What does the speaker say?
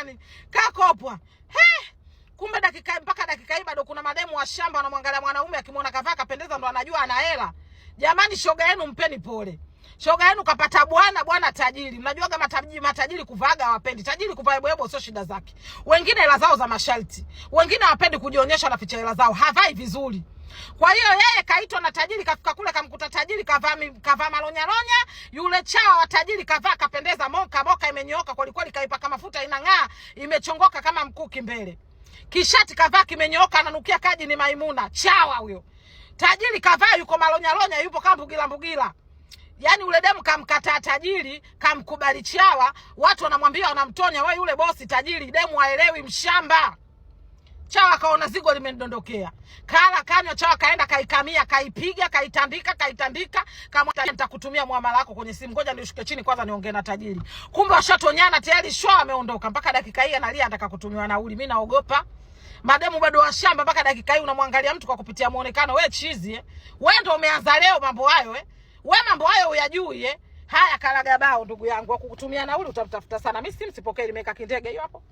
nini? Kakopwa. Kumbe mpaka dakika hii bado kuna mademu wa shamba wanamwangalia mwanaume akimwona kavaa kapendeza ndo anajua ana hela. Jamani, shoga yenu mpeni pole. Shoga yenu kapata bwana tajiri. Mnajua kama matajiri kuvaaga hawapendi. Tajiri kuvaa bwebo sio shida zake. Wengine hela zao za masharti. Wengine hawapendi kujionyesha na ficha hela zao. Havai vizuri. Kwa hiyo yeye kaitwa na tajiri, kafika kule kamkuta tajiri kavaa malonya. Yule chawa wa tajiri kavaa kapendeza, moka imenyooka kweli, kaipaka mafuta inang'aa, imechongoka kama mkuki mbele. Kishati kavaa kimenyooka, ananukia kaji ni Maimuna. Chawa huyo. Tajiri kavaa yuko malonya, yupo kama mbugila. Yaani ule demu kamkataa tajiri, kamkubali chawa, watu wanamwambia wanamtonya, wewe yule bosi tajiri, demu haelewi mshamba. Chawa kaona zigo limendondokea. Kala kanywa chawa kaenda kaikamia, kaipiga, kaitandika, kama nitakutumia muamala wako kwenye simu. Ngoja nishuke chini kwanza niongee na tajiri. Kumbe washatonyana tayari, shwa ameondoka. Mpaka dakika hii analia anataka kutumiwa nauli. Mimi naogopa. Mademu bado wa shamba mpaka dakika hii unamwangalia mtu kwa kupitia muonekano. Wewe chizi Wewe ndio umeanza leo mambo hayo Wewe mambo hayo uyajui Haya kalagabao ndugu yangu, wa kukutumia nauli utamtafuta sana. Mimi sipokee, nimeka kindege hiyo hapo.